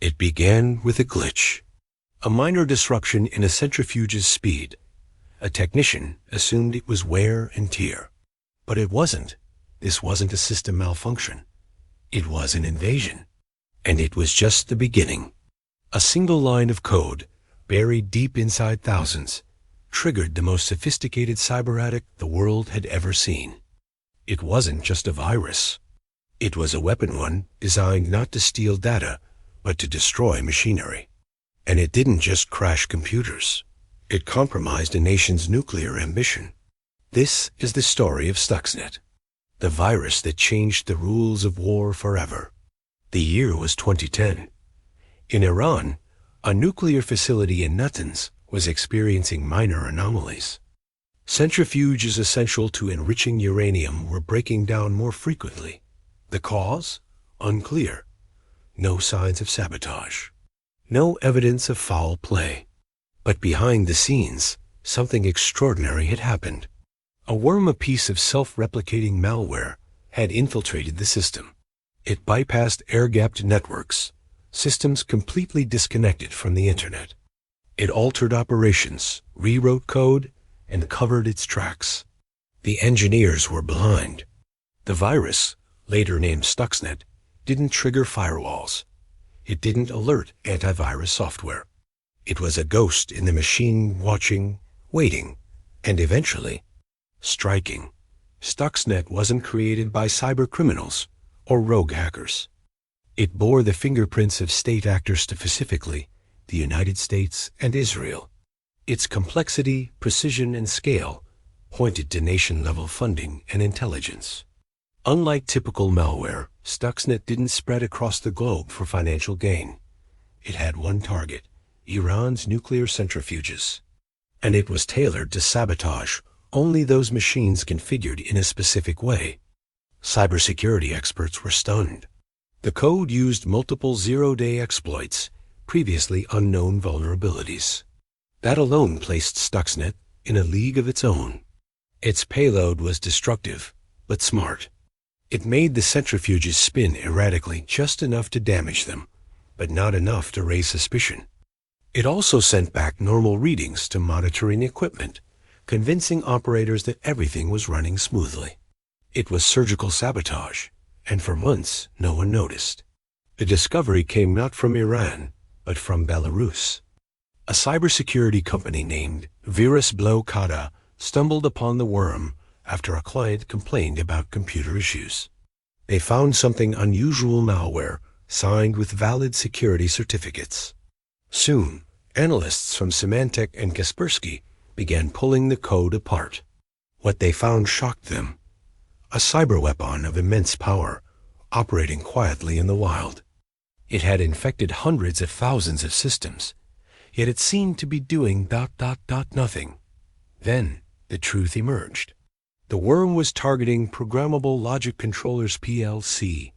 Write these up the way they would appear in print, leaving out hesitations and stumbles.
It began with a glitch, a minor disruption in a centrifuge's speed. A technician assumed it was wear and tear. But it wasn't. This wasn't a system malfunction. It was an invasion. And it was just the beginning. A single line of code, buried deep inside thousands, triggered the most sophisticated cyberattack the world had ever seen. It wasn't just a virus. It was a weapon one designed not to steal data, but to destroy machinery. And it didn't just crash computers. It compromised a nation's nuclear ambition. This is the story of Stuxnet, the virus that changed the rules of war forever. The year was 2010. In Iran, a nuclear facility in Natanz was experiencing minor anomalies. Centrifuges essential to enriching uranium were breaking down more frequently. The cause? Unclear. No signs of sabotage. No evidence of foul play. But behind the scenes, something extraordinary had happened. A worm, a piece of self-replicating malware, had infiltrated the system. It bypassed air-gapped networks, systems completely disconnected from the internet. It altered operations, rewrote code, and covered its tracks. The engineers were blind. The virus, later named Stuxnet, didn't trigger firewalls. It didn't alert antivirus software. It was a ghost in the machine, watching, waiting, and eventually striking. Stuxnet wasn't created by cybercriminals or rogue hackers. It bore the fingerprints of state actors, specifically the United States and Israel. Its complexity, precision, and scale pointed to nation-level funding and intelligence. Unlike typical malware, Stuxnet didn't spread across the globe for financial gain. It had one target: Iran's nuclear centrifuges. And it was tailored to sabotage only those machines configured in a specific way. Cybersecurity experts were stunned. The code used multiple zero-day exploits, previously unknown vulnerabilities. That alone placed Stuxnet in a league of its own. Its payload was destructive, but smart. It made the centrifuges spin erratically, just enough to damage them, but not enough to raise suspicion. It also sent back normal readings to monitoring equipment, convincing operators that everything was running smoothly. It was surgical sabotage, and for months no one noticed. The discovery came not from Iran, but from Belarus. A cybersecurity company named Virus Blokada stumbled upon the worm after a client complained about computer issues. They found something unusual: malware signed with valid security certificates. Soon, analysts from Symantec and Kaspersky began pulling the code apart. What they found shocked them: a cyberweapon of immense power, operating quietly in the wild. It had infected hundreds of thousands of systems, yet it seemed to be doing ... nothing. Then the truth emerged. The worm was targeting Programmable Logic Controllers PLC.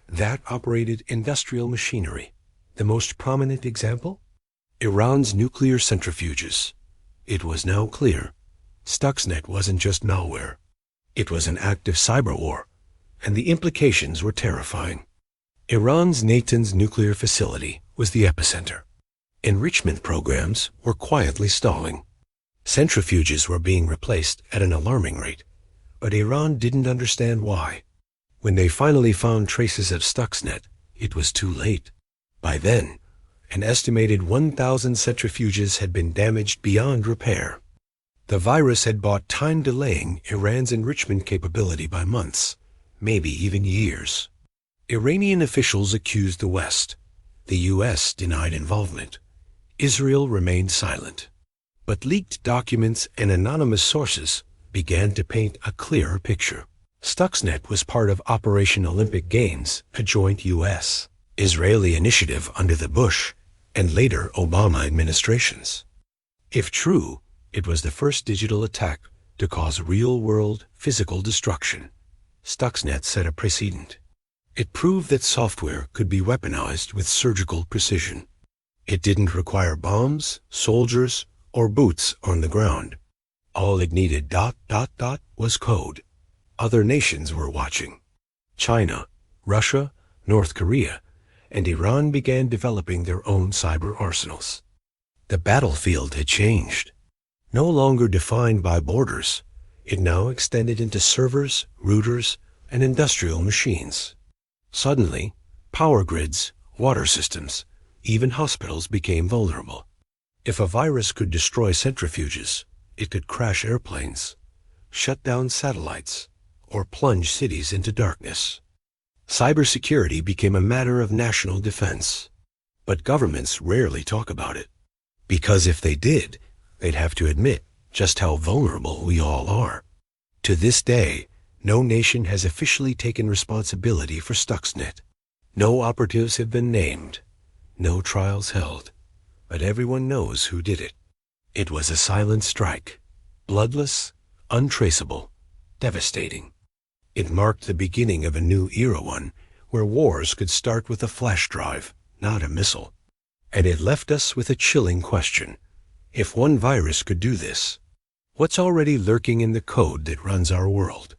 That operated industrial machinery. The most prominent example? Iran's nuclear centrifuges. It was now clear. Stuxnet wasn't just malware. It was an active cyber war, and the implications were terrifying. Iran's Natanz nuclear facility was the epicenter. Enrichment programs were quietly stalling. Centrifuges were being replaced at an alarming rate, but Iran didn't understand why. When they finally found traces of Stuxnet, it was too late. By then, an estimated 1,000 centrifuges had been damaged beyond repair. The virus had bought time, delaying Iran's enrichment capability by months, maybe even years. Iranian officials accused the West. The U.S. denied involvement. Israel remained silent. But leaked documents and anonymous sources began to paint a clearer picture. Stuxnet was part of Operation Olympic Games, a joint U.S.-Israeli initiative under the Bush and later Obama administrations. If true, it was the first digital attack to cause real-world physical destruction. Stuxnet set a precedent. It proved that software could be weaponized with surgical precision. It didn't require bombs, soldiers, or boots on the ground. All it needed ... was code. Other nations were watching. China, Russia, North Korea, and Iran began developing their own cyber arsenals. The battlefield had changed. No longer defined by borders, it now extended into servers, routers, and industrial machines. Suddenly, power grids, water systems, even hospitals became vulnerable. If a virus could destroy centrifuges, it could crash airplanes, shut down satellites, or plunge cities into darkness. Cybersecurity became a matter of national defense. But governments rarely talk about it, because if they did, they'd have to admit just how vulnerable we all are. To this day, no nation has officially taken responsibility for Stuxnet. No operatives have been named, no trials held, but everyone knows who did it. It was a silent strike, bloodless, untraceable, devastating. It marked the beginning of a new era, one where wars could start with a flash drive, not a missile. And it left us with a chilling question. If one virus could do this, what's already lurking in the code that runs our world?